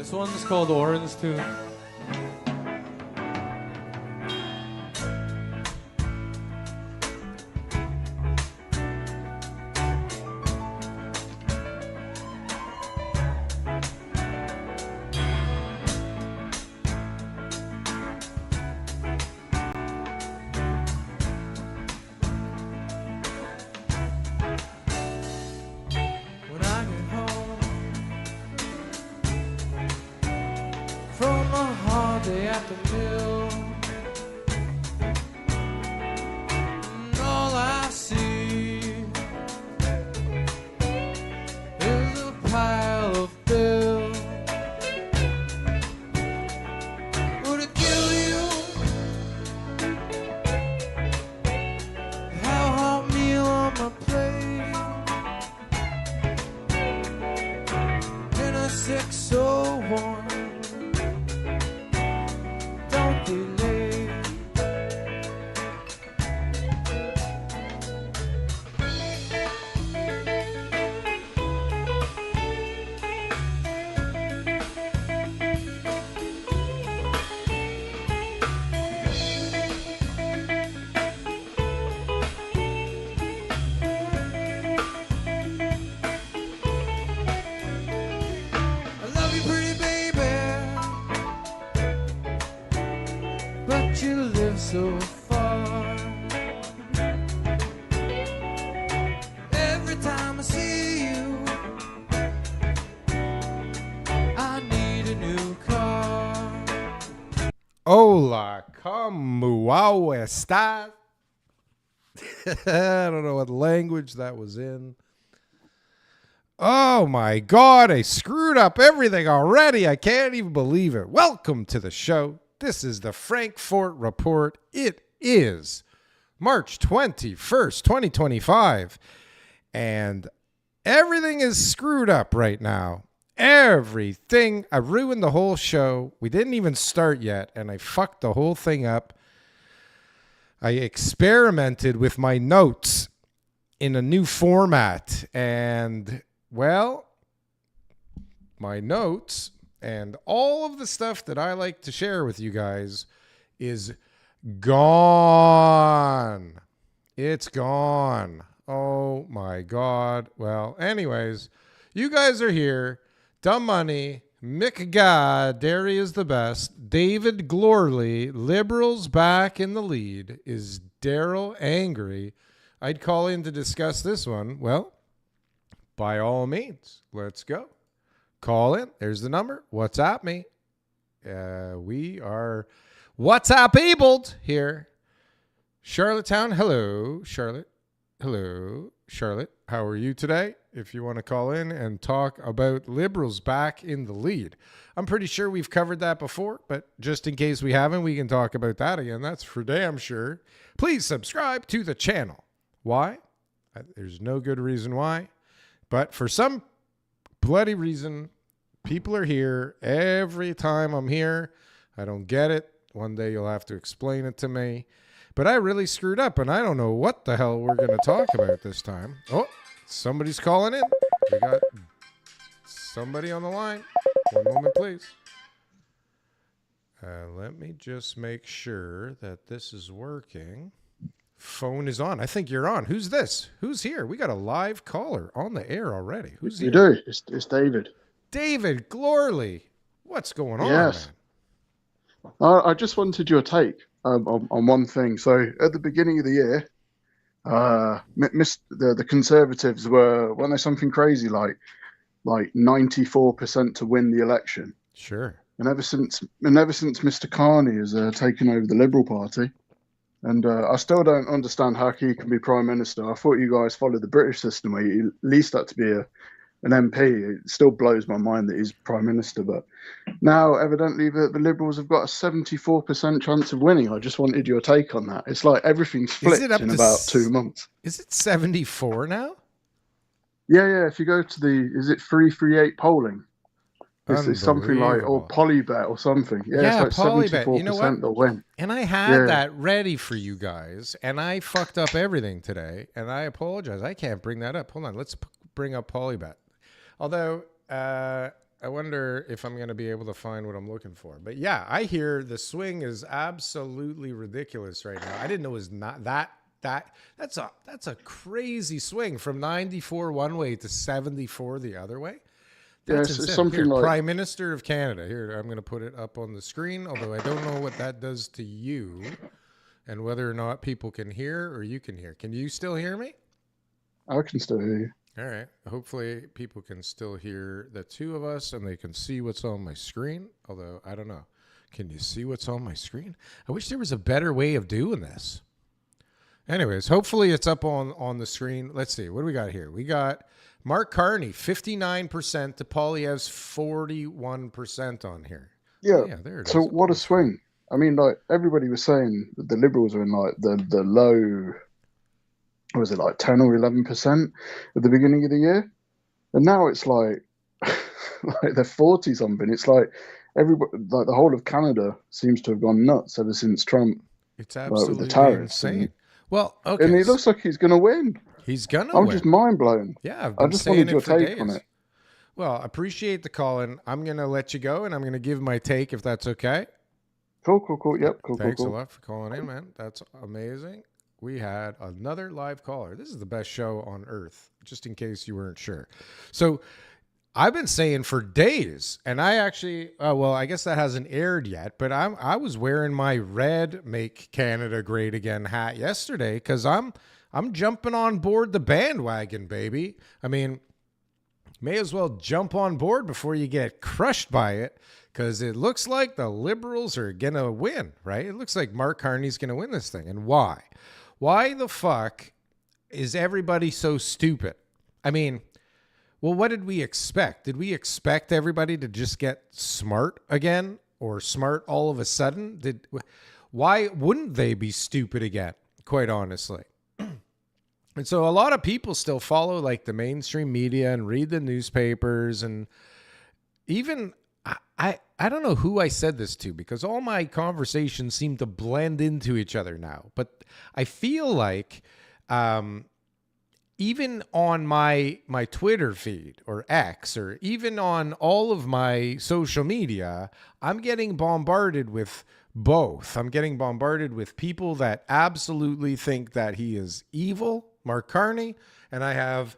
This one's called Orange Tune. From a hard day at the mill, and all I see is a pile of bills. Would it kill you to have a hot meal on my plate in a 601? But you live so far. Every time I see you, I need a new car. Hola, como estás? I don't know what language that was in. Oh my God, I screwed up everything already. I can't even believe it. Welcome to the show. This is the Frankfort Report. It is March 21st, 2025. And everything is screwed up right now. Everything. I ruined the whole show. We didn't even start yet, and I fucked the whole thing up. I experimented with my notes in a new format. And, well, my notes and all of the stuff that I like to share with you guys is gone. It's gone. Oh my God. Well, anyways, you guys are here. Dumb Money, Mick God, Derry is the best, David Glorley, Liberals back in the lead. Is Darryl angry? I'd call in to discuss this one. Well, by all means, let's go. Call in. There's the number. WhatsApp me. We are WhatsApp abled here. Charlottetown. Hello, Charlotte. Hello, Charlotte. How are you today? If you want to call in and talk about Liberals back in the lead. I'm pretty sure we've covered that before, but just in case we haven't, we can talk about that again. That's for damn sure. Please subscribe to the channel. Why? There's no good reason why. But for some bloody reason, people are here every time I'm here. I don't get it. One day you'll have to explain it to me. But I really screwed up, and I don't know what the hell we're going to talk about this time. Oh, somebody's calling in. We got somebody on the line. One moment, please. Let me just make sure that this is working. Phone is on. I think you're on. Who's this? Who's here? We got a live caller on the air already. Who's here? You do. It's David. David Glorley. What's going on, yes. man? I just wanted your take on one thing. So at the beginning of the year, the Conservatives weren't they something crazy like 94% to win the election? Sure. And ever since Mr. Carney has taken over the Liberal Party, and I still don't understand how he can be Prime Minister. I thought you guys followed the British system where you at least had to be an MP. It still blows my mind that he's Prime Minister. But now, evidently, the Liberals have got a 74% chance of winning. I just wanted your take on that. It's like everything's flipped in about 2 months. Is it 74 now? Yeah. If you go to is it 338 polling? It's something like, or Polybet or something. Yeah, it's like Polybet. 74% you know what? they'll win. And I had that ready for you guys, and I fucked up everything today, and I apologize. I can't bring that up. Hold on. Let's bring up Polybet. Although, I wonder if I'm going to be able to find what I'm looking for. But yeah, I hear the swing is absolutely ridiculous right now. I didn't know it was not that's a crazy swing from 94 one way to 74 the other way. That's Yes, it's insane. something Here, like Prime Minister of Canada. Here, I'm going to put it up on the screen, although I don't know what that does to you and whether or not people can hear or you can hear. Can you still hear me? I can still hear you. All right. Hopefully people can still hear the two of us and they can see what's on my screen, although I don't know. Can you see what's on my screen? I wish there was a better way of doing this. Anyways, hopefully it's up on the screen. Let's see. What do we got here? We got Mark Carney, 59% to Poilievre's 41% on here. Yeah. Yeah, there it So is. what a swing. I mean, like everybody was saying that the Liberals are in like the low, what was it, like 10 or 11% at the beginning of the year? And now it's like like they're 40 something. It's like everybody, like the whole of Canada seems to have gone nuts ever since Trump, It's with absolutely the tariffs. insane. Well, okay. And it looks like he's going to win. He's going to I'm win. just mind blown. Yeah, I've I been just saying wanted your it for take days. on it. Well, appreciate the call, and I'm going to let you go, and I'm going to give my take if that's okay. Cool. Yep, cool. Thanks a lot for calling in, man. That's amazing. We had another live caller. This is the best show on earth, just in case you weren't sure. So I've been saying for days, and I actually, well, I guess that hasn't aired yet, but I was wearing my red "Make Canada Great Again" hat yesterday because I'm jumping on board the bandwagon, baby. I mean, may as well jump on board before you get crushed by it, because it looks like the Liberals are going to win, right? It looks like Mark Carney's going to win this thing. And why? Why the fuck is everybody so stupid? I mean, well, what did we expect? Did we expect everybody to just get smart again or smart all of a sudden? Why wouldn't they be stupid again, quite honestly? And so a lot of people still follow like the mainstream media and read the newspapers, and even I don't know who I said this to, because all my conversations seem to blend into each other now. But I feel like even on my Twitter feed or X, or even on all of my social media, I'm getting bombarded with both. I'm getting bombarded with people that absolutely think that he is evil, Mark Carney, and I have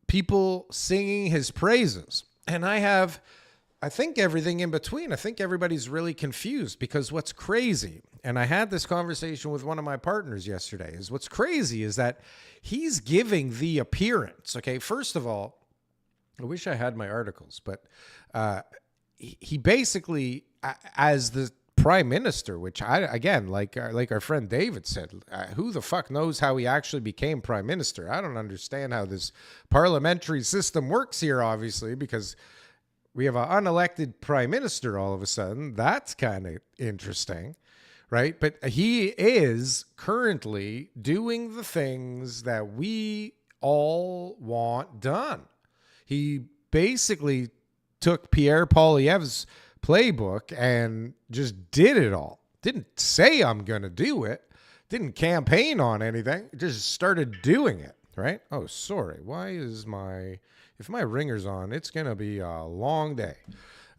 people singing his praises. And I think everything in between. I think everybody's really confused, because what's crazy, and I had this conversation with one of my partners yesterday, is what's crazy is that he's giving the appearance. Okay, first of all, I wish I had my articles, but he basically, as the prime minister, which again, like our friend David said, who the fuck knows how he actually became prime minister? I don't understand how this parliamentary system works here, obviously, because we have an unelected prime minister all of a sudden. That's kind of interesting, right? But he is currently doing the things that we all want done. He basically took Pierre Poilievre's playbook and just did it all. Didn't say I'm going to do it. Didn't campaign on anything. Just started doing it, right? Oh, sorry. Why is if my ringer's on, it's going to be a long day.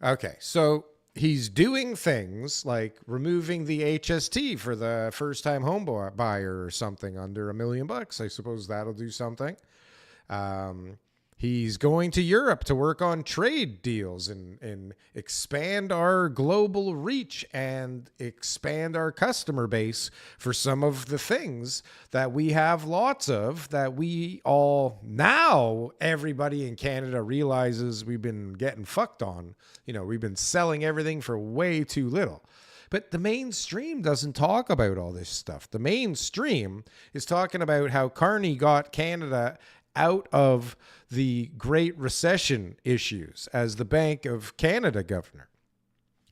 Okay, so he's doing things like removing the HST for the first-time home buyer or something under $1 million. I suppose that'll do something. He's going to Europe to work on trade deals and expand our global reach and expand our customer base for some of the things that we have lots of, that we all, now everybody in Canada realizes we've been getting fucked on. You know, we've been selling everything for way too little. But the mainstream doesn't talk about all this stuff. The mainstream is talking about how Carney got Canada out of the Great Recession issues as the Bank of Canada governor.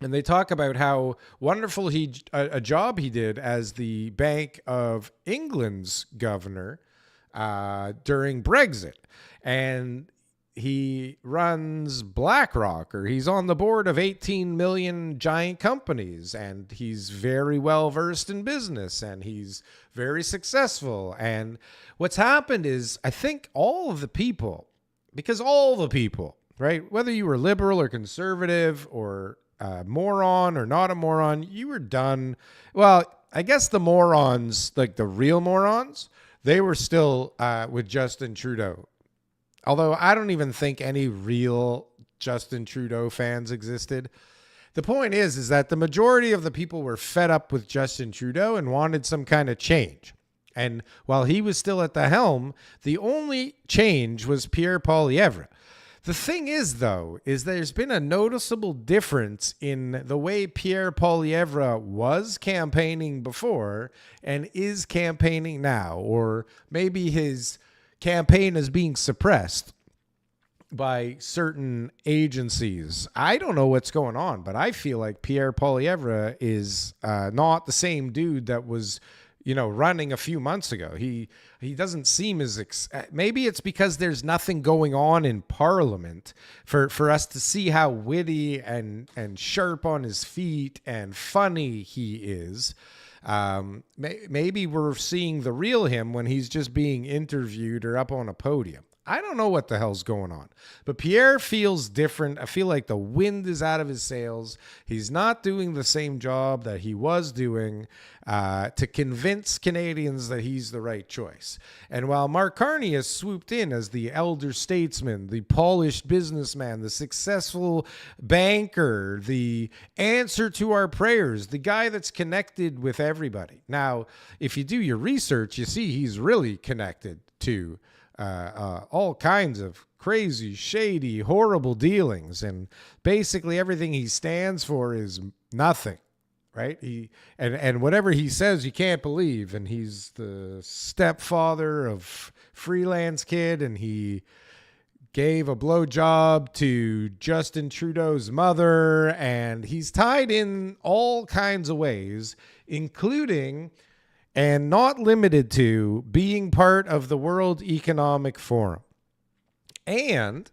And they talk about how wonderful a job he did as the Bank of England's governor during Brexit. And he runs BlackRock, or he's on the board of 18 million giant companies, and he's very well versed in business, and he's very successful. And what's happened is, I think all of the people, because all the people right? Whether you were liberal or conservative or a moron or not a moron, you were done. Well, I guess the morons, like the real morons, they were still with Justin Trudeau. Although I don't even think any real Justin Trudeau fans existed. The point is that the majority of the people were fed up with Justin Trudeau and wanted some kind of change. And while he was still at the helm, the only change was Pierre Poilievre. The thing is, though, is there's been a noticeable difference in the way Pierre Poilievre was campaigning before and is campaigning now, or maybe his campaign is being suppressed by certain agencies. I don't know what's going on, but I feel like Pierre Poilievre is not the same dude that was, running a few months ago. He doesn't seem as maybe it's because there's nothing going on in Parliament for us to see how witty and sharp on his feet and funny he is. Maybe we're seeing the real him when he's just being interviewed or up on a podium. I don't know what the hell's going on, but Pierre feels different. I feel like the wind is out of his sails. He's not doing the same job that he was doing to convince Canadians that he's the right choice. And while Mark Carney has swooped in as the elder statesman, the polished businessman, the successful banker, the answer to our prayers, the guy that's connected with everybody. Now, if you do your research, you see he's really connected to all kinds of crazy, shady, horrible dealings, and basically everything he stands for is nothing, right? And whatever he says, you can't believe. And he's the stepfather of Freelance Kid, and he gave a blowjob to Justin Trudeau's mother, and he's tied in all kinds of ways, including and not limited to being part of the World Economic Forum. And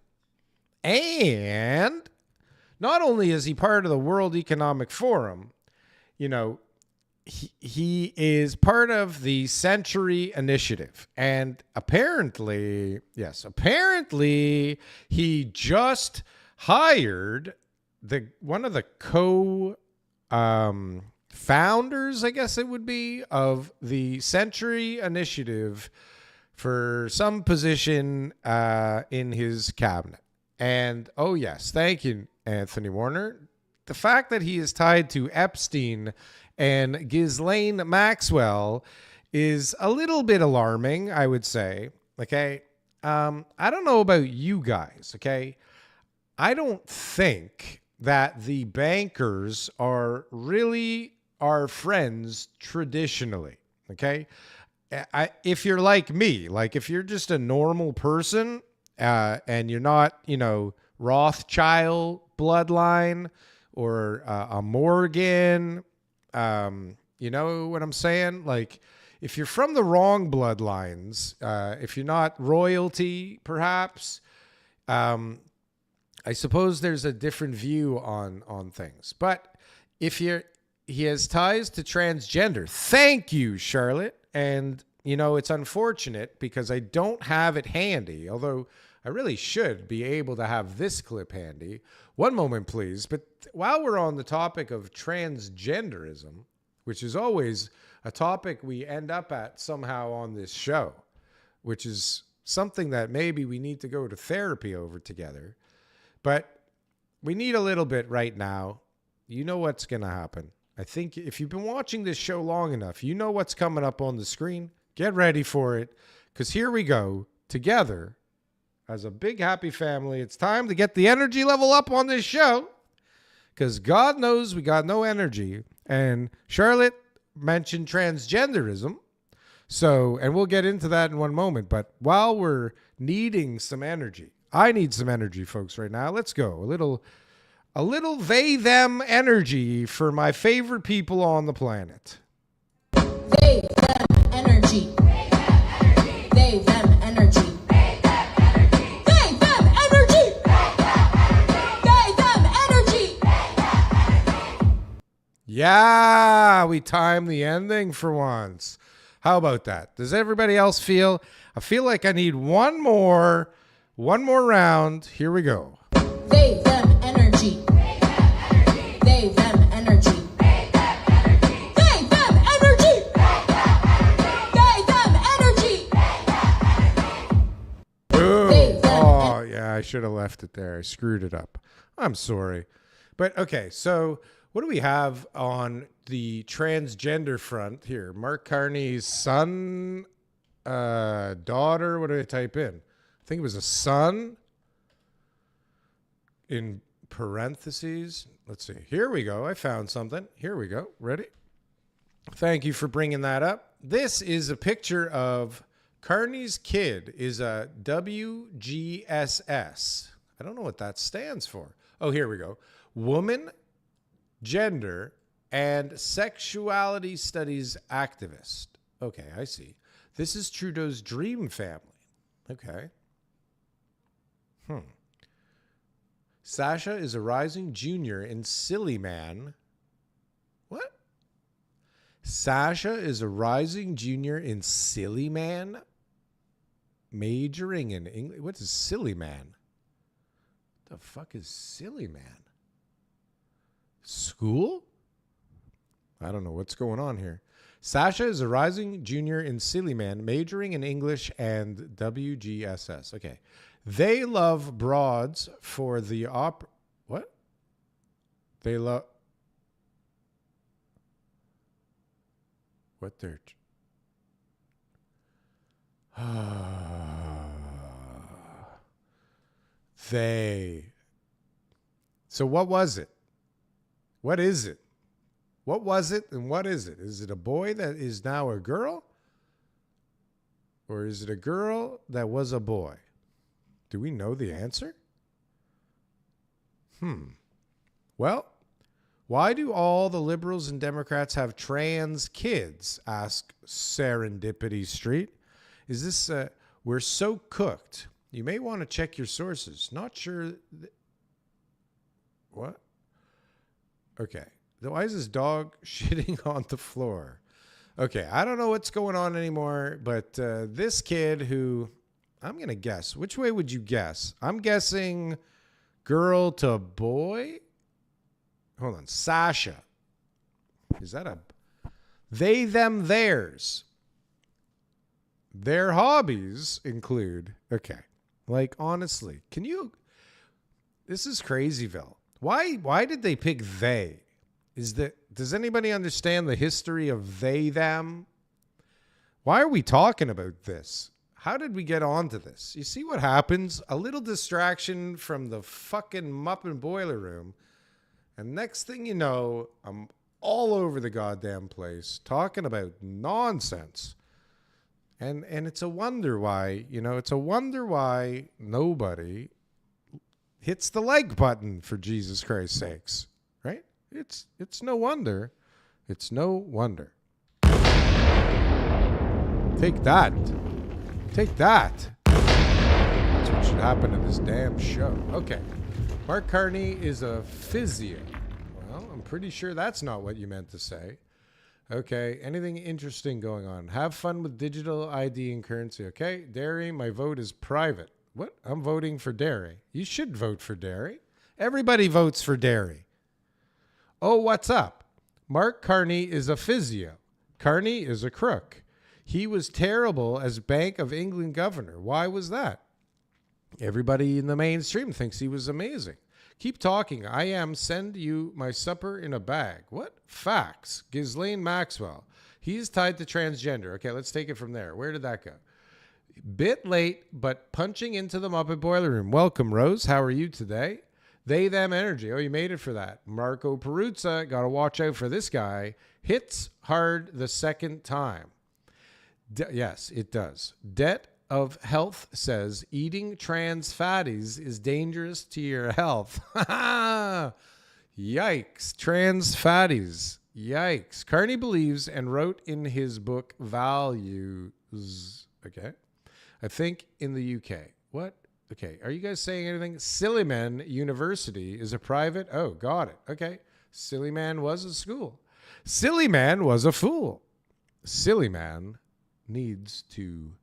not only is he part of the World Economic Forum, he is part of the Century Initiative. And apparently he just hired one of the founders, I guess it would be, of the Century Initiative for some position in his cabinet. And, oh yes, thank you, Anthony Warner. The fact that he is tied to Epstein and Ghislaine Maxwell is a little bit alarming, I would say. Okay? I don't know about you guys, okay? I don't think that the bankers are really our friends traditionally, okay? If you're like me, like if you're just a normal person and you're not, Rothschild bloodline or a Morgan, you know what I'm saying? Like if you're from the wrong bloodlines, if you're not royalty, perhaps, I suppose there's a different view on things. But if he has ties to transgender. Thank you, Charlotte. And, it's unfortunate because I don't have it handy, although I really should be able to have this clip handy. One moment, please. But while we're on the topic of transgenderism, which is always a topic we end up at somehow on this show, which is something that maybe we need to go to therapy over together. But we need a little bit right now. You know what's going to happen. I think if you've been watching this show long enough, you know what's coming up on the screen. Get ready for it, because here we go together as a big happy family. It's time to get the energy level up on this show, because God knows we got no energy. And Charlotte mentioned transgenderism. So, and we'll get into that in one moment. But while we're needing some energy, I need some energy, folks, right now. Let's go. A little they, them energy for my favorite people on the planet. They, them energy. They, them energy. They, them energy. They, them energy. Yeah, we timed the ending for once. How about that? Does everybody else feel? I feel like I need one more round. Here we go. They, them, energy. They, them, energy. They, them, energy. They, them, energy. Boom. They, them, Oh, yeah, I should have left it there. I screwed it up. I'm sorry. But okay, so what do we have on the transgender front here? Mark Carney's son, daughter, what did I type in? I think it was a son in parentheses. Let's see. Here we go. I found something. Here we go. Ready? Thank you for bringing that up. This is a picture of Carney's kid is a WGSS. I don't know what that stands for. Oh, here we go. Woman, gender, and sexuality studies activist. Okay, I see. This is Trudeau's dream family. Okay. Sasha is a rising junior in Silly Man. What? Sasha is a rising junior in Silly Man? Majoring in English. What is Silly Man? The fuck is Silly Man? School? I don't know what's going on here. Sasha is a rising junior in Silly Man, majoring in English and WGSS. Okay. They love broads for the What? They love... What they're... They. So what was it? What is it? What was it and what is it? Is it a boy that is now a girl? Or is it a girl that was a boy? Do we know the answer? Well, why do all the liberals and Democrats have trans kids? Asked Serendipity Street. Is this... we're so cooked. You may want to check your sources. Not sure. What? Okay. Why is this dog shitting on the floor? Okay. I don't know what's going on anymore, but this kid who, I'm going to guess. Which way would you guess? I'm guessing girl to boy. Hold on. Sasha. Is that a... They, them, theirs. Their hobbies include... Okay. Like, honestly, can you... This is Crazyville. Why did they pick they? Does anybody understand the history of they, them? Why are we talking about this? How did we get onto this? You see what happens? A little distraction from the fucking Muppet Boiler Room. And next thing you know, I'm all over the goddamn place talking about nonsense. And it's a wonder why, it's a wonder why nobody hits the like button, for Jesus Christ's sakes, right? It's no wonder. It's no wonder. Take that. Take that. That's what should happen to this damn show. Okay. Mark Carney is a physio. Well, I'm pretty sure that's not what you meant to say. Okay, anything interesting going on? Have fun with digital ID and currency, okay? Derry, my vote is private. What? I'm voting for Derry. You should vote for Derry. Everybody votes for Derry. Oh, what's up? Mark Carney is a physio. Carney is a crook. He was terrible as Bank of England governor. Why was that? Everybody in the mainstream thinks he was amazing. Keep talking. I am. Send you my supper in a bag. What? Facts. Ghislaine Maxwell. He's tied to transgender. Okay, let's take it from there. Where did that go? Bit late, but punching into the Muppet Boiler Room. Welcome, Rose. How are you today? They, them, energy. Oh, you made it for that. Marco Peruzza. Got to watch out for this guy. Hits hard the second time. Yes, it does. Debt of Health says eating trans fatties is dangerous to your health. Yikes. Trans fatties. Yikes. Carney believes and wrote in his book Values. Okay. I think in the UK. What? Okay. Are you guys saying anything? Sillyman University is a private. Oh, got it. Okay. Sillyman was a school. Sillyman was a fool. Sillyman needs to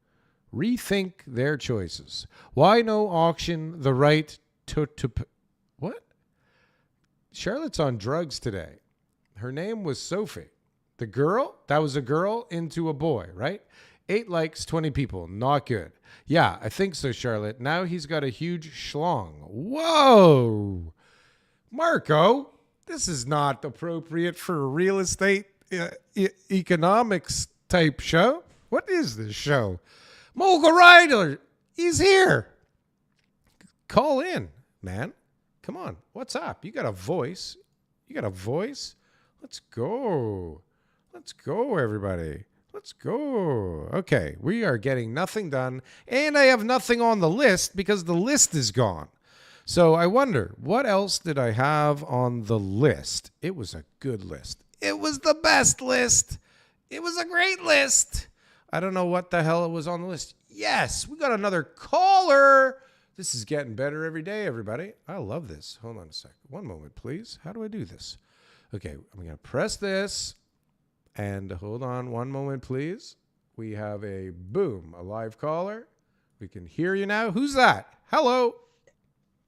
rethink their choices. Why no auction the right to Charlotte's on drugs today. Her name was Sophie. The girl, that was a girl into a boy, right? 8 likes, 20 people. Not good. Yeah, I think so, Charlotte. Now he's got a huge schlong. Whoa. Marco, this is not appropriate for a real estate economics type show. What is this show? Mogul Rider, he's here. Call in, man. Come on. What's up? You got a voice. Let's go. Let's go, everybody. Let's go. Okay, we are getting nothing done, and I have nothing on the list because the list is gone. So I wonder, what else did I have on the list? It was a good list. It was the best list. It was a great list. I don't know what the hell it was on the list. Yes, we got another caller. This is getting better every day, everybody. I love this. Hold on a sec. One moment, please. How do I do this? Okay, I'm going to press this. And hold on one moment, please. We have a live caller. We can hear you now. Who's that? Hello.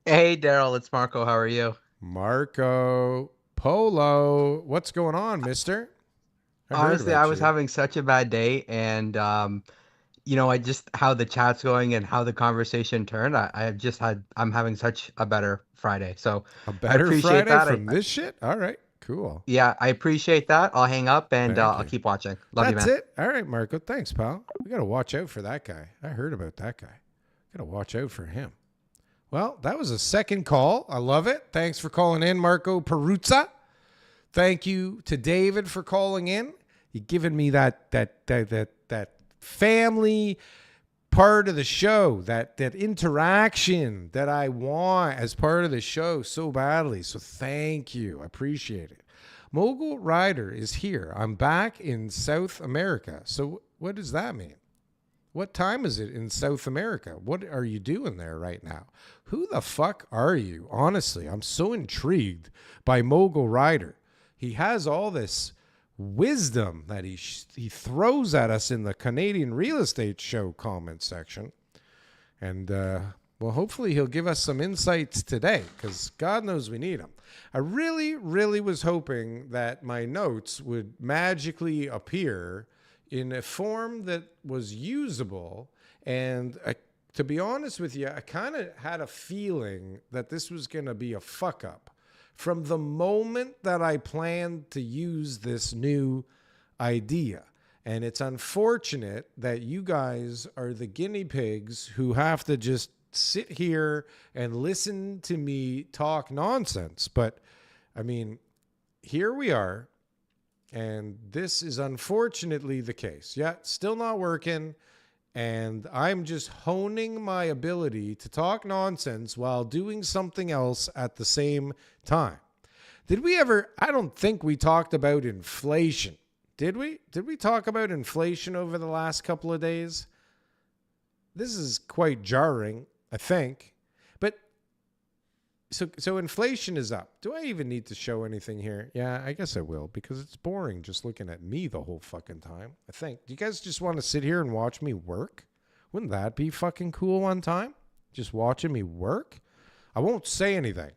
Hey, Darryl. It's Marco. How are you? Marco Polo. What's going on, mister? Honestly, I was having such a bad day. And, how the chat's going and how the conversation turned, I'm having such a better Friday. So a better I appreciate Friday that. from this shit? All right. Cool. Yeah, I appreciate that. I'll hang up and I'll keep watching. Love you, man. That's it. All right, Marco. Thanks, pal. We got to watch out for that guy. I heard about that guy. Got to watch out for him. Well, that was a second call. I love it. Thanks for calling in, Marco Peruzza. Thank you to David for calling in. You've given me that family part of the show, that interaction that I want as part of the show so badly. So thank you. I appreciate it. Mogul Rider is here. I'm back in South America. So what does that mean? What time is it in South America? What are you doing there right now? Who the fuck are you? Honestly, I'm so intrigued by Mogul Rider. He has all this wisdom that he throws at us in the Canadian real estate show comment section. And, well, hopefully he'll give us some insights today because God knows we need them. I really, really was hoping that my notes would magically appear in a form that was usable. And to be honest with you, I kind of had a feeling that this was going to be a fuck up from the moment that I planned to use this new idea. And it's unfortunate that you guys are the guinea pigs who have to just sit here and listen to me talk nonsense. But I mean, here we are. And this is unfortunately the case. Yeah, still not working. And I'm just honing my ability to talk nonsense while doing something else at the same time. Did we ever, I don't think we talked about inflation. Did we? Did we talk about inflation over the last couple of days? This is quite jarring, I think. But so inflation is up. Do I even need to show anything here? Yeah, I guess I will because it's boring just looking at me the whole fucking time, I think. Do you guys just want to sit here and watch me work? Wouldn't that be fucking cool one time? Just watching me work? I won't say anything.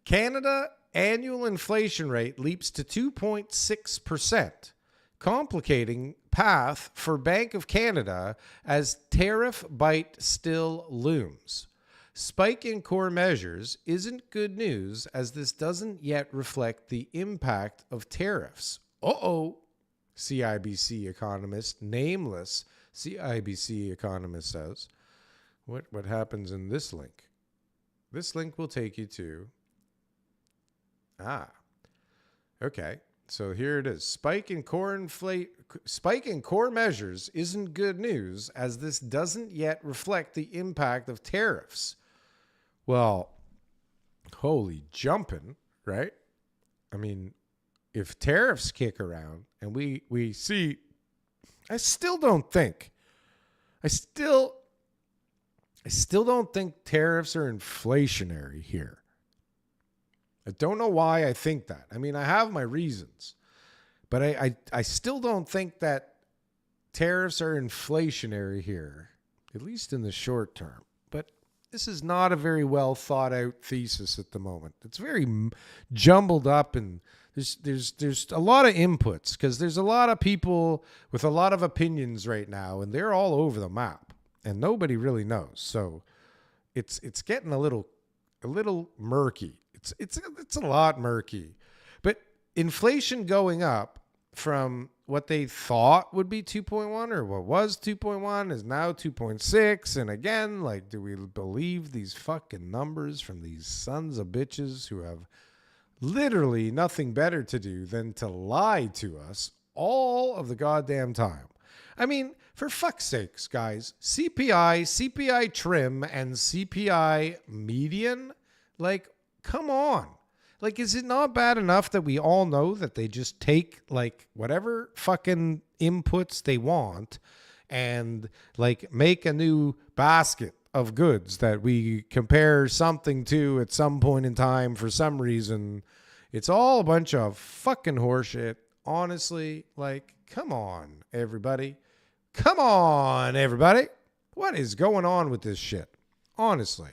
Canada annual inflation rate leaps to 2.6%, complicating path for Bank of Canada as tariff bite still looms. Spike in core measures isn't good news as this doesn't yet reflect the impact of tariffs. CIBC economist, nameless CIBC economist says. What happens in this link? This link will take you to... okay. So here it is. Spike in core measures isn't good news as this doesn't yet reflect the impact of tariffs. Well, holy jumping, right? I mean, if tariffs kick around and we see, I still don't think tariffs are inflationary here. I don't know why I think that. I mean, I have my reasons, but I still don't think that tariffs are inflationary here, at least in the short term. But this is not a very well thought out thesis at the moment. It's very jumbled up, and there's a lot of inputs because there's a lot of people with a lot of opinions right now, and they're all over the map, and nobody really knows. So it's getting a little murky. It's a lot murky. But inflation going up from what they thought would be 2.1 or what was 2.1 is now 2.6. And again, like, do we believe these fucking numbers from these sons of bitches who have literally nothing better to do than to lie to us all of the goddamn time? I mean, for fuck's sakes, guys, CPI trim, and CPI median, like, come on. Like, is it not bad enough that we all know that they just take, like, whatever fucking inputs they want and, like, make a new basket of goods that we compare something to at some point in time for some reason? It's all a bunch of fucking horseshit. Honestly, like, come on, everybody. Come on, everybody. What is going on with this shit? Honestly.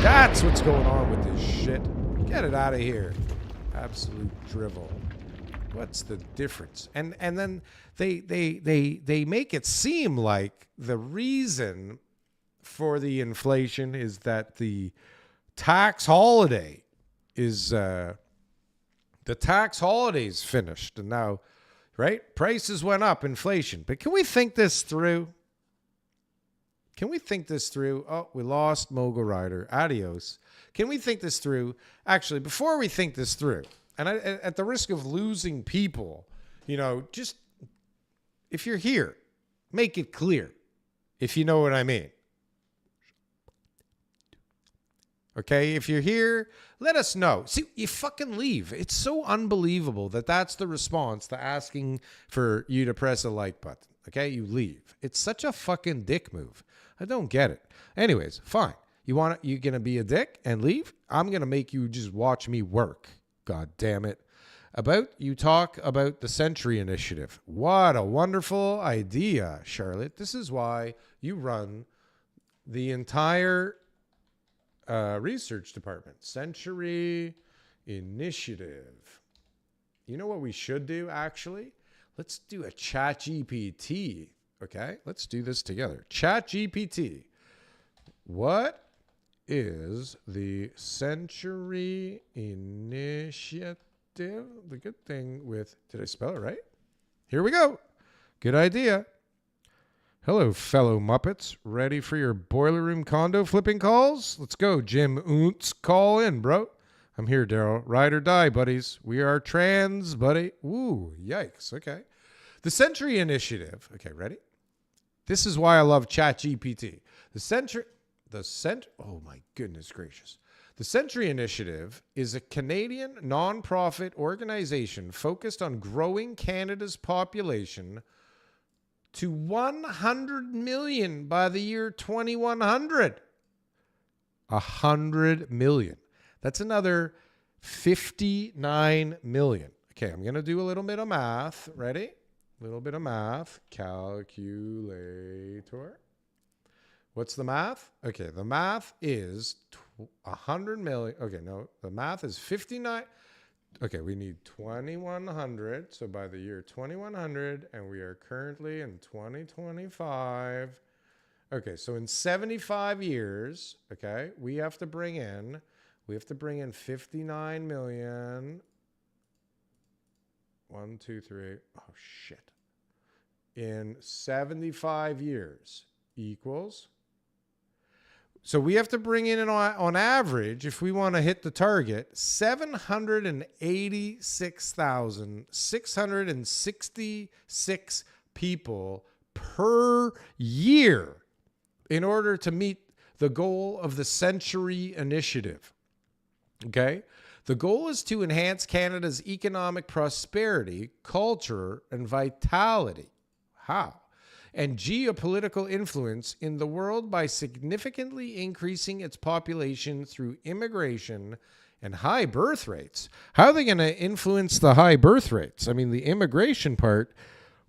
That's what's going on with this shit. Get it out of here. Absolute drivel. What's the difference? And then they make it seem like the reason for the inflation is that the tax holiday is the tax holiday's finished, and now, right? Prices went up, inflation. But can we think this through? Can we think this through? Oh, we lost Mogul Rider. Adios. Can we think this through? Actually, before we think this through, and at the risk of losing people, just if you're here, make it clear, if you know what I mean. Okay, if you're here, let us know. See, you fucking leave. It's so unbelievable that that's the response to asking for you to press a like button. Okay, you leave. It's such a fucking dick move. I don't get it. Anyways, fine. You gonna be a dick and leave? I'm gonna make you just watch me work. God damn it. You talk about the Century Initiative. What a wonderful idea, Charlotte. This is why you run the entire research department. Century Initiative. You know what we should do, actually? Let's do a ChatGPT. Okay, let's do this together. ChatGPT. What is the Century Initiative? The good thing with... Did I spell it right? Here we go. Good idea. Hello, fellow Muppets. Ready for your boiler room condo flipping calls? Let's go, Jim Oontz. Call in, bro. I'm here, Darryl. Ride or die, buddies. We are trans, buddy. Ooh, yikes. Okay. The Century Initiative. Okay, ready? This is why I love ChatGPT. Oh my goodness gracious. The Century Initiative is a Canadian nonprofit organization focused on growing Canada's population to 100 million by the year 2100. 100 million. That's another 59 million. Okay, I'm going to do a little bit of math. Ready? Little bit of math. Calculator. What's the math? Okay, the math is 100 million. Okay, no, the math is 59. Okay, we need 2100. So by the year 2100, and we are currently in 2025. Okay, so in 75 years, okay, we have to bring in 59 million. 1, 2, 3. Oh, shit. In 75 years equals. So we have to bring in, on average, if we want to hit the target, 786,666 people per year in order to meet the goal of the Century Initiative. Okay? The goal is to enhance Canada's economic prosperity, culture, and vitality. How? And geopolitical influence in the world by significantly increasing its population through immigration and high birth rates. How are they going to influence the high birth rates? I mean, the immigration part,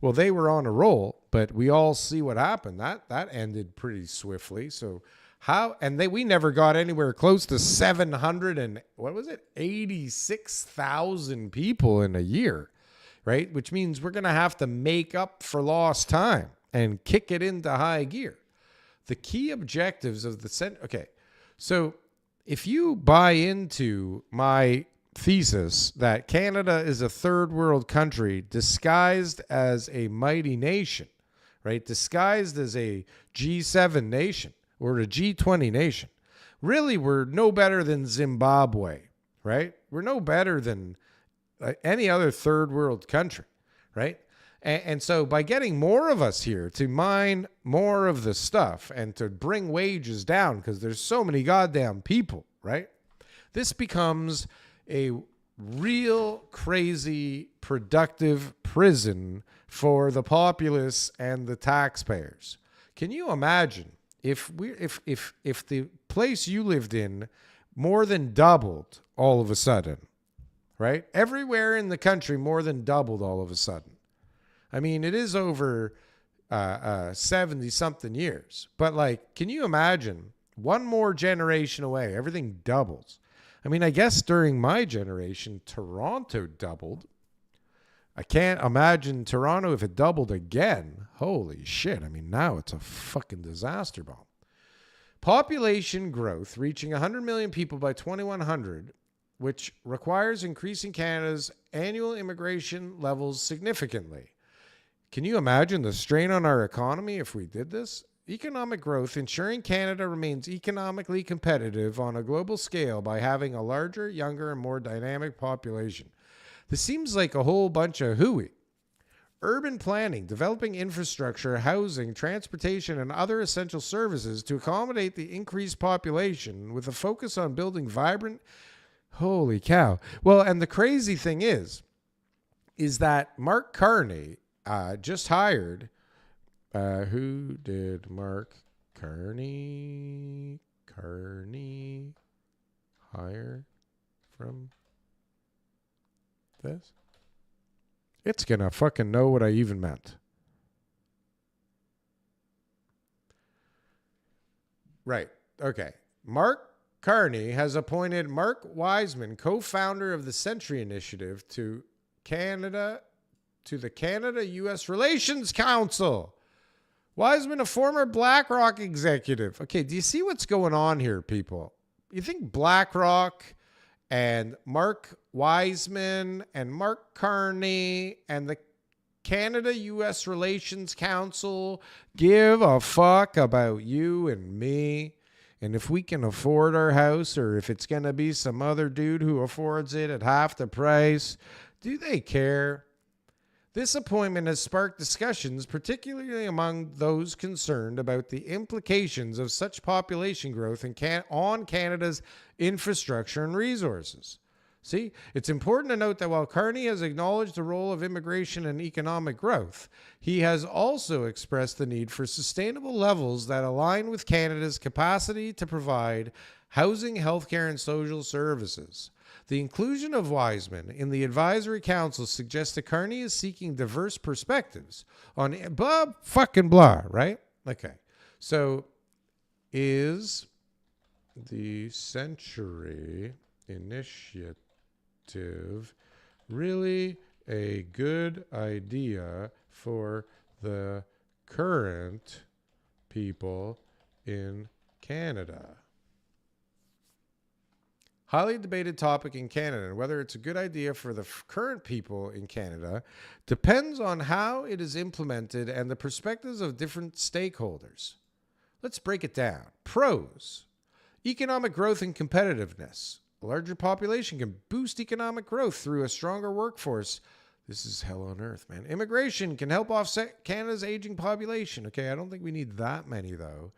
Well, they were on a roll, but we all see what happened. That ended pretty swiftly. So we never got anywhere close to 700 and what was it? 86,000 people in a year, right? Which means we're going to have to make up for lost time and kick it into high gear. The key objectives of okay. So if you buy into my thesis that Canada is a third world country disguised as a mighty nation, right? Disguised as a G7 nation or a G20 nation. Really, we're no better than Zimbabwe, right? We're no better than any other third world country, right? And so by getting more of us here to mine more of the stuff and to bring wages down, because there's so many goddamn people, right? This becomes a real crazy productive prison for the populace and the taxpayers. Can you imagine if the place you lived in more than doubled all of a sudden, right? Everywhere in the country more than doubled all of a sudden. I mean, it is over 70 something years, but like, can you imagine one more generation away, everything doubles? I mean, I guess during my generation, Toronto doubled. I can't imagine Toronto if it doubled again. Holy shit. I mean, now it's a fucking disaster bomb. Population growth reaching 100 million people by 2100, which requires increasing Canada's annual immigration levels significantly. Can you imagine the strain on our economy if we did this? Economic growth, ensuring Canada remains economically competitive on a global scale by having a larger, younger, and more dynamic population. This seems like a whole bunch of hooey. Urban planning, developing infrastructure, housing, transportation, and other essential services to accommodate the increased population with a focus on building vibrant... Holy cow. Well, and the crazy thing is that Mark Carney just hired... who did Mark Carney hire from this? It's gonna fucking know what I even meant. Right. Okay. Mark Carney has appointed Mark Wiseman, co-founder of the Century Initiative, to the Canada-U.S. Relations Council. Wiseman, a former BlackRock executive. Okay, do you see what's going on here, people? You think BlackRock and Mark Wiseman and Mark Carney and the Canada-U.S. Relations Council give a fuck about you and me? And if we can afford our house, or if it's going to be some other dude who affords it at half the price, do they care? This appointment has sparked discussions, particularly among those concerned about the implications of such population growth on Canada's infrastructure and resources. See, it's important to note that while Carney has acknowledged the role of immigration and economic growth, he has also expressed the need for sustainable levels that align with Canada's capacity to provide housing, healthcare, and social services. The inclusion of Wiseman in the advisory council suggests that Carney is seeking diverse perspectives on blah, fucking blah, right? Okay. So is the Century Initiative really a good idea for the current people in Canada? Highly debated topic in Canada, and whether it's a good idea for the current people in Canada depends on how it is implemented and the perspectives of different stakeholders. Let's break it down. Pros: economic growth and competitiveness. A larger population can boost economic growth through a stronger workforce. This is hell on earth, man. Immigration can help offset Canada's aging population. Okay, I don't think we need that many, though.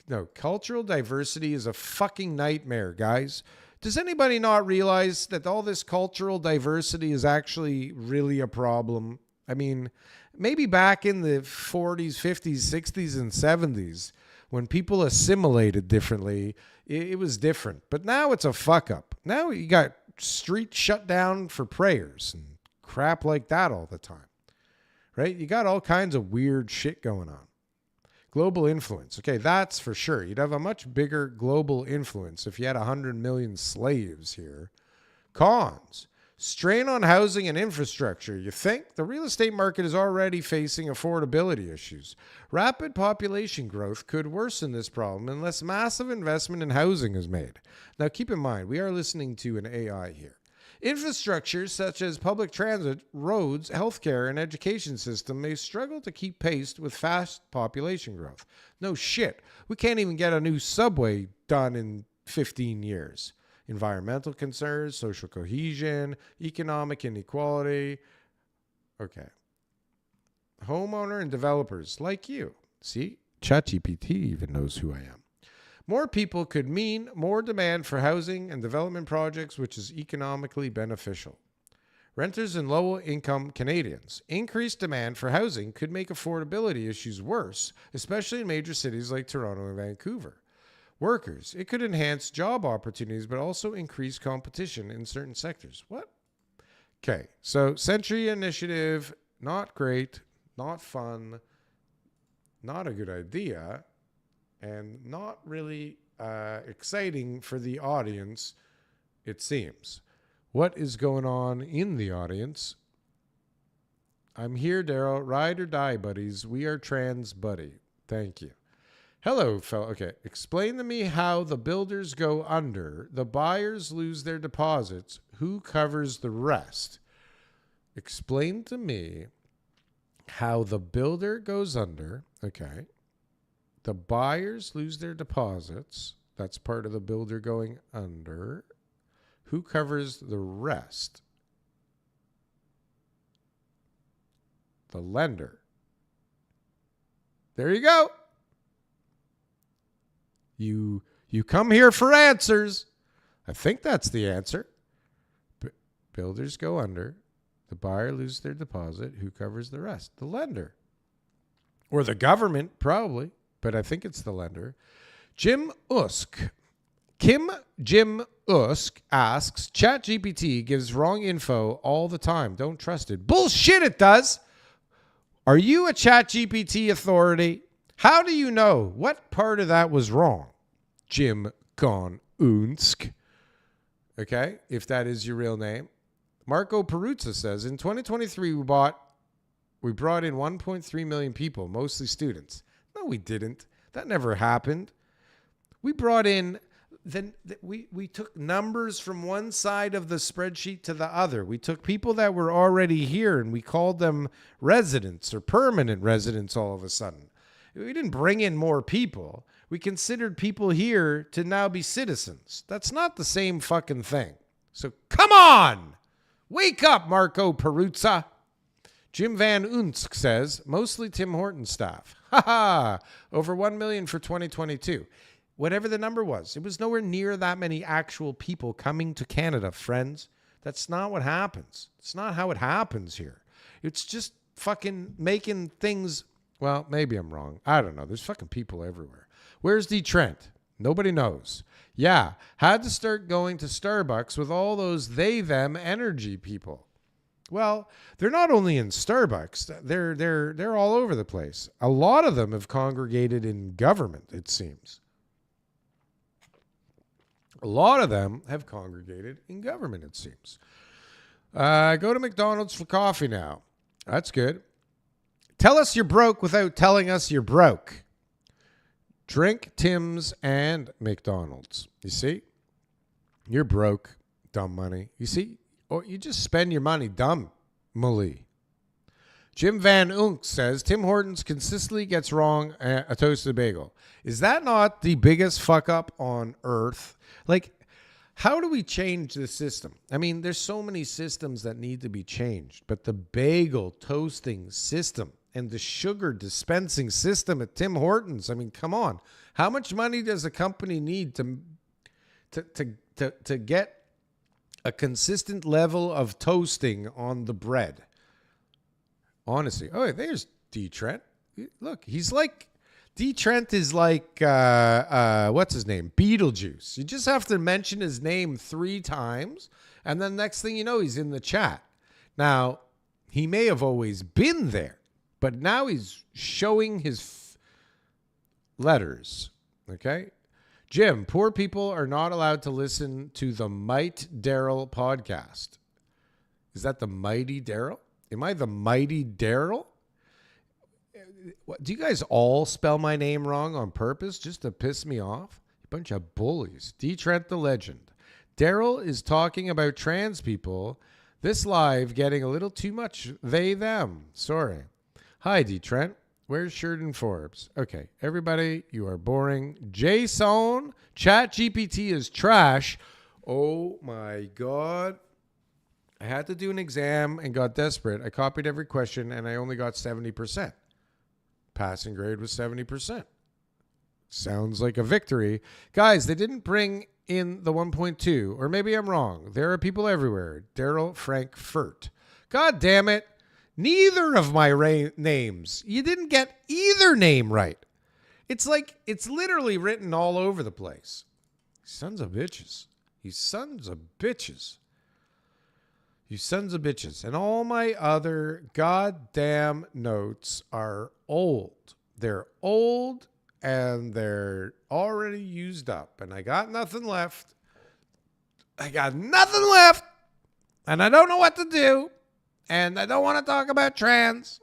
No, cultural diversity is a fucking nightmare, guys. Does anybody not realize that all this cultural diversity is actually really a problem? I mean, maybe back in the 40s, 50s, 60s, and 70s, when people assimilated differently, it was different. But now it's a fuck up. Now you got streets shut down for prayers and crap like that all the time. right? You got all kinds of weird shit going on. Global influence. Okay, that's for sure. You'd have a much bigger global influence if you had 100 million slaves here. Cons. Strain on housing and infrastructure. You think? The real estate market is already facing affordability issues. Rapid population growth could worsen this problem unless massive investment in housing is made. Now, keep in mind, we are listening to an AI here. Infrastructure such as public transit, roads, healthcare, and education system may struggle to keep pace with fast population growth. No shit. We can't even get a new subway done in 15 years. Environmental concerns, social cohesion, economic inequality. Okay. Homeowner and developers like you. See, ChatGPT even knows who I am. More people could mean more demand for housing and development projects, which is economically beneficial. Renters and low-income Canadians. Increased demand for housing could make affordability issues worse, especially in major cities like Toronto and Vancouver. Workers. It could enhance job opportunities, but also increase competition in certain sectors. What? Okay, so Century Initiative, not great, not fun, not a good idea, and not really exciting for the audience, it seems. What is going on in the audience? I'm here, Darryl. Ride or die, buddies. We are trans buddy. Thank you. Hello, fellow. Okay, explain to me how the builders go under, the buyers lose their deposits, who covers the rest? Explain to me how the builder goes under, okay, the buyers lose their deposits, that's part of the builder going under, who covers the rest? The lender. There you go. You come here for answers. I think that's the answer. Builders go under. The buyer loses their deposit. Who covers the rest? The lender. Or the government, probably. But I think it's the lender. Jim Usk asks, ChatGPT gives wrong info all the time. Don't trust it. Bullshit, it does. Are you a ChatGPT authority? How do you know? What part of that was wrong? Jim Unsk. Okay, if that is your real name. Marco Peruzza says, in 2023, we brought in 1.3 million people, mostly students. No, we didn't. That never happened. We brought in, we took numbers from one side of the spreadsheet to the other. We took people that were already here and we called them residents or permanent residents all of a sudden. We didn't bring in more people. We considered people here to now be citizens. That's not the same fucking thing. So come on! Wake up, Marco Peruzza. Jim Van Unsk says, mostly Tim Hortons staff. Ha ha! Over 1 million for 2022. Whatever the number was, it was nowhere near that many actual people coming to Canada, friends. That's not what happens. It's not how it happens here. It's just fucking making things... Well, maybe I'm wrong. I don't know. There's fucking people everywhere. Where's D. Trent? Nobody knows. Yeah, had to start going to Starbucks with all those they-them energy people. Well, they're not only in Starbucks. They're all over the place. A lot of them have congregated in government, it seems. A lot of them have congregated in government, it seems. Go to McDonald's for coffee now. That's good. Tell us you're broke without telling us you're broke. Drink Tim's and McDonald's. You see? You're broke, dumb money. You see? Or you just spend your money dumbly. Jim Van Unk says, Tim Hortons consistently gets wrong a toasted bagel. Is that not the biggest fuck up on earth? Like, how do we change the system? I mean, there's so many systems that need to be changed, but the bagel toasting system and the sugar dispensing system at Tim Hortons, I mean, come on. How much money does a company need to get a consistent level of toasting on the bread? Honestly. Oh, there's D. Trent. Look, he's like, D. Trent is like, what's his name? Beetlejuice. You just have to mention his name 3 times, and then next thing you know, he's in the chat. Now, he may have always been there. But now he's showing his letters. Okay? Jim, poor people are not allowed to listen to the Might Darryl podcast. Is that the Mighty Darryl? Am I the Mighty Darryl? Do you guys all spell my name wrong on purpose just to piss me off? You bunch of bullies. D. Trent the legend. Darryl is talking about trans people. This live getting a little too much they, them. Sorry. Hi, D. Trent. Where's Sheridan Forbes? Okay, everybody, you are boring. Jason, ChatGPT is trash. Oh my God. I had to do an exam and got desperate. I copied every question and I only got 70%. Passing grade was 70%. Sounds like a victory. Guys, they didn't bring in the 1.2, or maybe I'm wrong. There are people everywhere. Darryl Frankfort. God damn it. Neither of my names. You didn't get either name right. It's like, it's literally written all over the place. Sons of bitches. You sons of bitches. You sons of bitches. And all my other goddamn notes are old. They're old and they're already used up. And I got nothing left. I got nothing left. And I don't know what to do. And I don't want to talk about trans.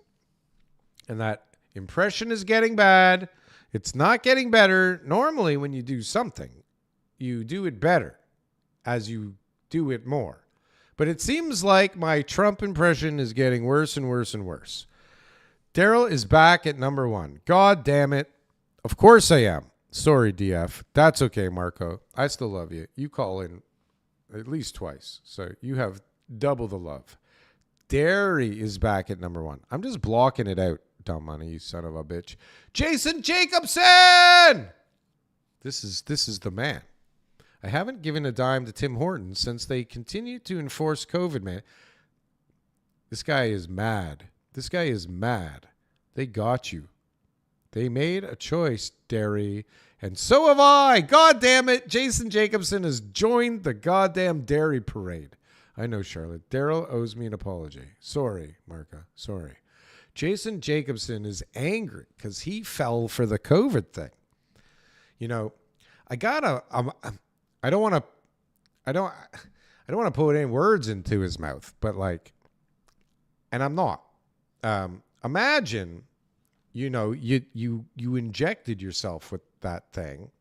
And that impression is getting bad. It's not getting better. Normally, when you do something, you do it better as you do it more. But it seems like my Trump impression is getting worse and worse and worse. Darryl is back at number 1. God damn it. Of course I am. Sorry, DF. That's okay, Marco. I still love you. You call in at least twice. So you have double the love. Derry is back at number 1. I'm just blocking it out, dumb money, you son of a bitch. Jason Jacobson! This is the man. I haven't given a dime to Tim Hortons since they continue to enforce COVID, man. This guy is mad. This guy is mad. They got you. They made a choice, Derry. And so have I. God damn it. Jason Jacobson has joined the goddamn Derry parade. I know, Charlotte. Darryl owes me an apology. Sorry, Marka. Sorry. Jason Jacobson is angry because he fell for the COVID thing. You know, I don't want to put any words into his mouth, but like, and I'm not. Imagine, you know, you injected yourself with that thing,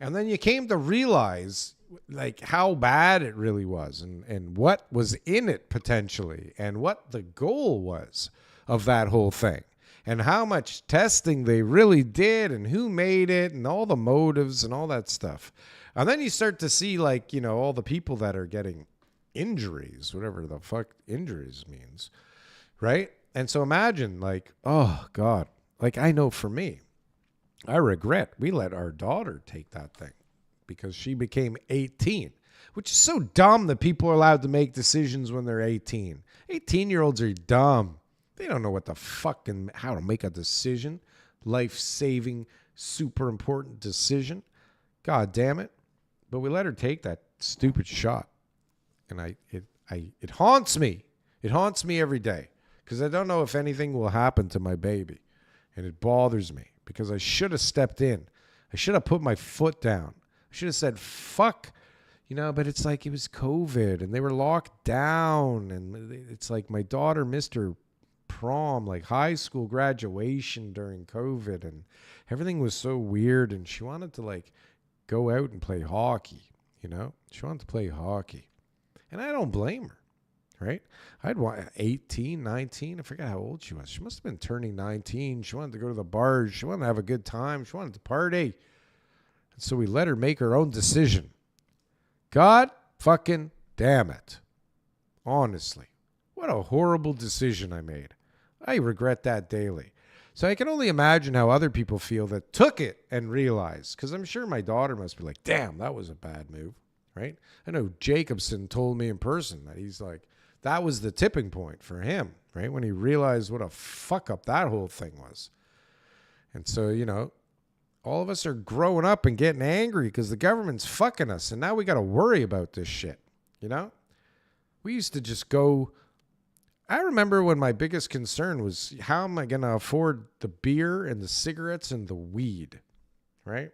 and then you came to realize like how bad it really was and what was in it potentially and what the goal was of that whole thing and how much testing they really did and who made it and all the motives and all that stuff. And then you start to see like, you know, all the people that are getting injuries, whatever the fuck injuries means, right? And so imagine like, oh God, like I know for me, I regret we let our daughter take that thing because she became 18, which is so dumb that people are allowed to make decisions when they're 18. 18-year-olds are dumb. They don't know what the fuck and how to make a decision, life-saving, super important decision. God damn it. But we let her take that stupid shot. And it haunts me. It haunts me every day because I don't know if anything will happen to my baby. And it bothers me because I should have stepped in. I should have put my foot down. I should have said, fuck, you know, but it's like it was COVID and they were locked down. And it's like my daughter missed her prom, like high school graduation during COVID. And everything was so weird. And she wanted to like go out and play hockey, you know. She wanted to play hockey. And I don't blame her, right? I'd want 18, 19. I forget how old she was. She must have been turning 19. She wanted to go to the bars. She wanted to have a good time. She wanted to party. So we let her make her own decision. God fucking damn it. Honestly, what a horrible decision I made. I regret that daily. So I can only imagine how other people feel that took it and realized. Because I'm sure my daughter must be like, damn, that was a bad move, right? I know Jacobson told me in person that he's like, that was the tipping point for him, right? When he realized what a fuck up that whole thing was. And so, you know, all of us are growing up and getting angry because the government's fucking us. And now we got to worry about this shit, you know? We used to just go I remember when my biggest concern was how am I going to afford the beer and the cigarettes and the weed, right?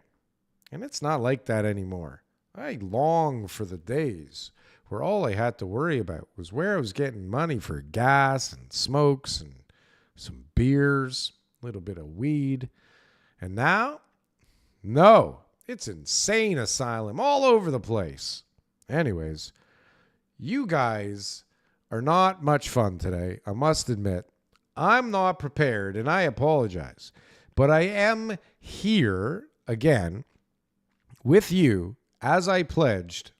And it's not like that anymore. I long for the days where all I had to worry about was where I was getting money for gas and smokes and some beers, a little bit of weed. And now, no, it's insane asylum all over the place. Anyways, you guys are not much fun today, I must admit. I'm not prepared, and I apologize. But I am here again with you, as I pledged,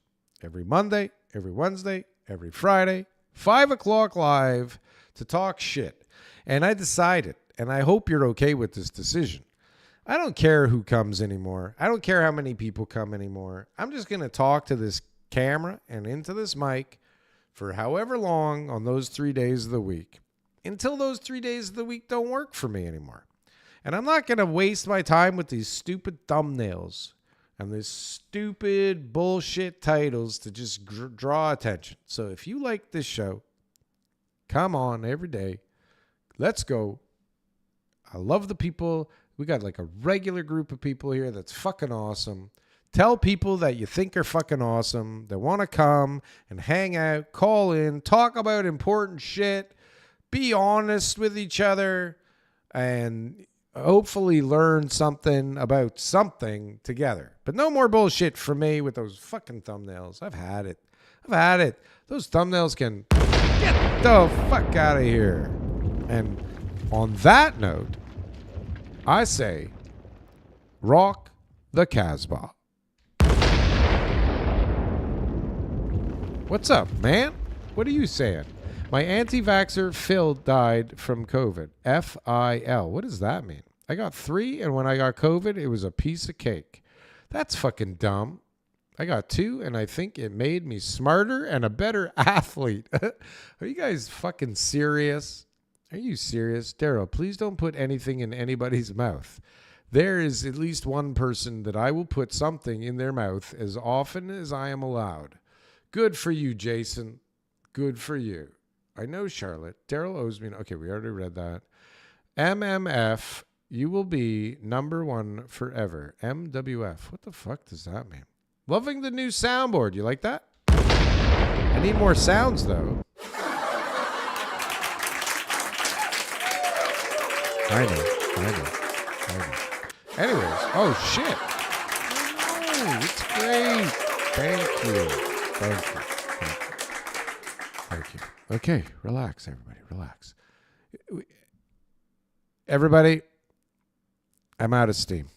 every Monday, every Wednesday, every Friday, 5 o'clock live to talk shit. And I decided, and I hope you're okay with this decision, I don't care who comes anymore. I don't care how many people come anymore. I'm just going to talk to this camera and into this mic for however long on those 3 days of the week until those 3 days of the week don't work for me anymore. And I'm not going to waste my time with these stupid thumbnails and these stupid bullshit titles to just draw attention. So if you like this show, come on every day. Let's go. I love the people. We got like a regular group of people here that's fucking awesome. Tell people that you think are fucking awesome, that want to come and hang out, call in, talk about important shit, be honest with each other, and hopefully learn something about something together. But no more bullshit for me with those fucking thumbnails. I've had it. Those thumbnails can get the fuck out of here. And on that note, I say, rock the Casbah. What's up, man? What are you saying? My anti-vaxxer Phil died from COVID. F-I-L. What does that mean? I got 3, and when I got COVID, it was a piece of cake. That's fucking dumb. I got 2, and I think it made me smarter and a better athlete. Are you guys fucking serious? Are you serious? Darryl, please don't put anything in anybody's mouth. There is at least one person that I will put something in their mouth as often as I am allowed. Good for you, Jason. Good for you. I know, Charlotte. Darryl owes me. Okay, we already read that. MMF, you will be number 1 forever. MWF. What the fuck does that mean? Loving the new soundboard. You like that? I need more sounds, though. I know. Anyways. Oh, shit. Oh, it's great. Thank you. Okay, relax, everybody. Relax. Everybody, I'm out of steam.